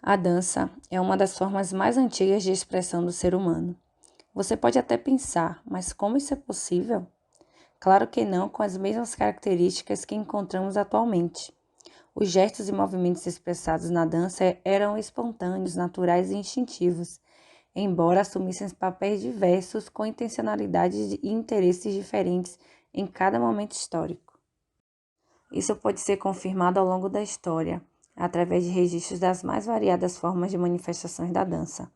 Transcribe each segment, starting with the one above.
A dança é uma das formas mais antigas de expressão do ser humano. Você pode até pensar, mas como isso é possível? Claro que não com as mesmas características que encontramos atualmente. Os gestos e movimentos expressados na dança eram espontâneos, naturais e instintivos, embora assumissem papéis diversos com intencionalidades e interesses diferentes em cada momento histórico. Isso pode ser confirmado ao longo da história, através de registros das mais variadas formas de manifestações da dança,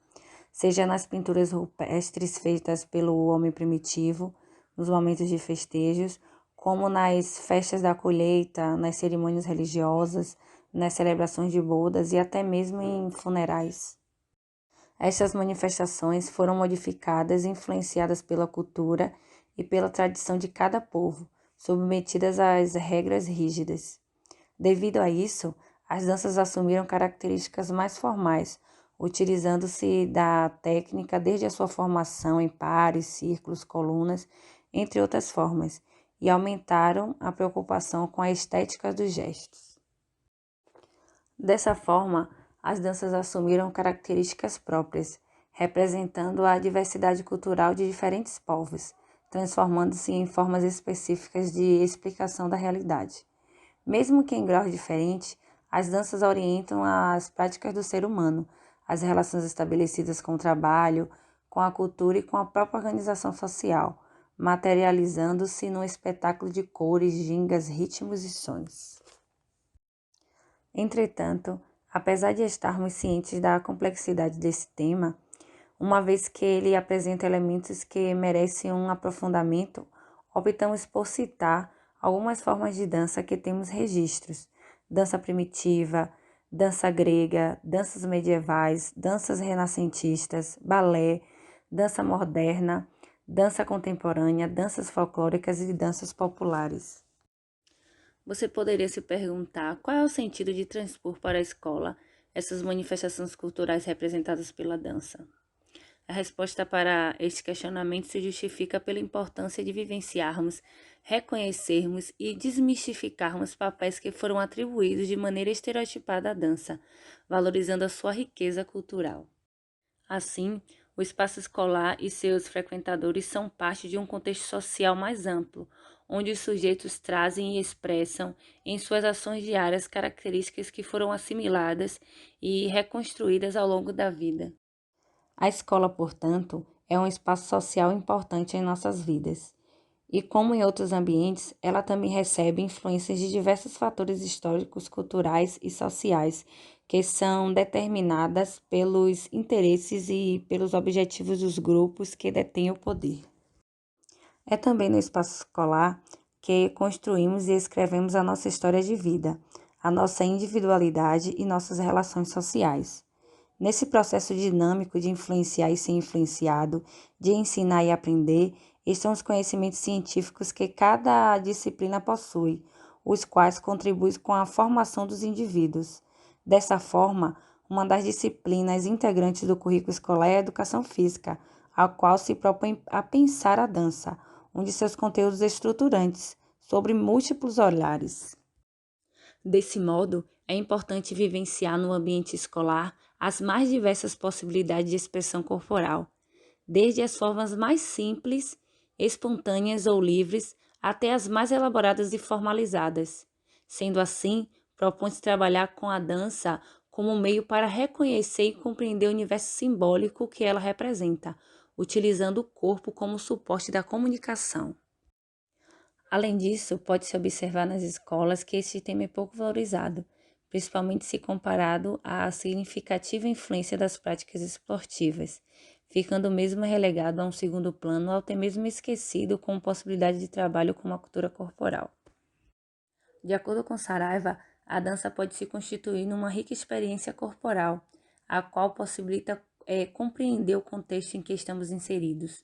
seja nas pinturas rupestres feitas pelo homem primitivo, nos momentos de festejos, como nas festas da colheita, nas cerimônias religiosas, nas celebrações de bodas e até mesmo em funerais. Estas manifestações foram modificadas e influenciadas pela cultura e pela tradição de cada povo, submetidas às regras rígidas. Devido a isso, as danças assumiram características mais formais, utilizando-se da técnica desde a sua formação em pares, círculos, colunas, entre outras formas, e aumentaram a preocupação com a estética dos gestos. Dessa forma, as danças assumiram características próprias, representando a diversidade cultural de diferentes povos, transformando-se em formas específicas de explicação da realidade. Mesmo que em graus diferentes, as danças orientam as práticas do ser humano, as relações estabelecidas com o trabalho, com a cultura e com a própria organização social, materializando-se num espetáculo de cores, gingas, ritmos e sons. Entretanto, apesar de estarmos cientes da complexidade desse tema, uma vez que ele apresenta elementos que merecem um aprofundamento, optamos por citar algumas formas de dança que temos registros: dança primitiva, dança grega, danças medievais, danças renascentistas, balé, dança moderna, dança contemporânea, danças folclóricas e danças populares. Você poderia se perguntar qual é o sentido de transpor para a escola essas manifestações culturais representadas pela dança? A resposta para este questionamento se justifica pela importância de vivenciarmos, reconhecermos e desmistificarmos papéis que foram atribuídos de maneira estereotipada à dança, valorizando a sua riqueza cultural. Assim, o espaço escolar e seus frequentadores são parte de um contexto social mais amplo, onde os sujeitos trazem e expressam em suas ações diárias características que foram assimiladas e reconstruídas ao longo da vida. A escola, portanto, é um espaço social importante em nossas vidas. E como em outros ambientes, ela também recebe influências de diversos fatores históricos, culturais e sociais que são determinadas pelos interesses e pelos objetivos dos grupos que detêm o poder. É também no espaço escolar que construímos e escrevemos a nossa história de vida, a nossa individualidade e nossas relações sociais. Nesse processo dinâmico de influenciar e ser influenciado, de ensinar e aprender, estão os conhecimentos científicos que cada disciplina possui, os quais contribuem com a formação dos indivíduos. Dessa forma, uma das disciplinas integrantes do currículo escolar é a educação física, a qual se propõe a pensar a dança, um de seus conteúdos estruturantes, sobre múltiplos olhares. Desse modo, é importante vivenciar no ambiente escolar as mais diversas possibilidades de expressão corporal, desde as formas mais simples, espontâneas ou livres, até as mais elaboradas e formalizadas. Sendo assim, propõe-se trabalhar com a dança como um meio para reconhecer e compreender o universo simbólico que ela representa, utilizando o corpo como suporte da comunicação. Além disso, pode-se observar nas escolas que este tema é pouco valorizado, principalmente se comparado à significativa influência das práticas esportivas, ficando mesmo relegado a um segundo plano ou até mesmo esquecido com possibilidade de trabalho com a cultura corporal. De acordo com Saraiva, a dança pode se constituir numa rica experiência corporal, a qual possibilita compreender o contexto em que estamos inseridos.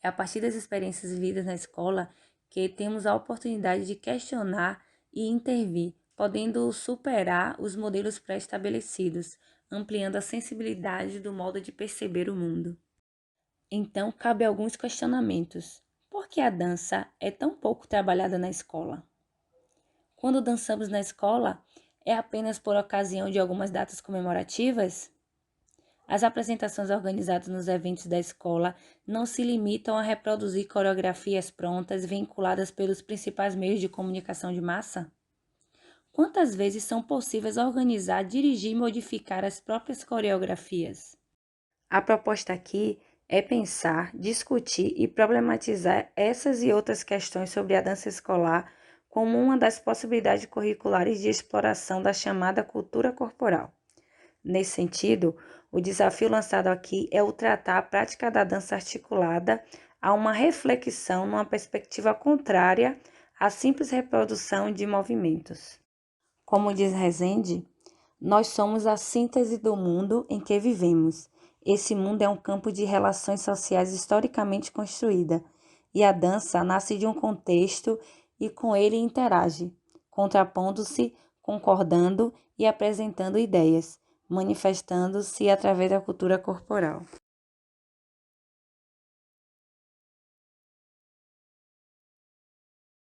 É a partir das experiências vividas na escola que temos a oportunidade de questionar e intervir, podendo superar os modelos pré-estabelecidos, ampliando a sensibilidade do modo de perceber o mundo. Então, cabe alguns questionamentos. Por que a dança é tão pouco trabalhada na escola? Quando dançamos na escola, É apenas por ocasião de algumas datas comemorativas? As apresentações organizadas nos eventos da escola não se limitam a reproduzir coreografias prontas vinculadas pelos principais meios de comunicação de massa? Quantas vezes são possíveis organizar, dirigir e modificar as próprias coreografias? A proposta aqui é pensar, discutir e problematizar essas e outras questões sobre a dança escolar como uma das possibilidades curriculares de exploração da chamada cultura corporal. Nesse sentido, o desafio lançado aqui é o tratar a prática da dança articulada a uma reflexão numa perspectiva contrária à simples reprodução de movimentos. Como diz Rezende, nós somos a síntese do mundo em que vivemos. Esse mundo é um campo de relações sociais historicamente construída, e a dança nasce de um contexto e com ele interage, contrapondo-se, concordando e apresentando ideias, manifestando-se através da cultura corporal.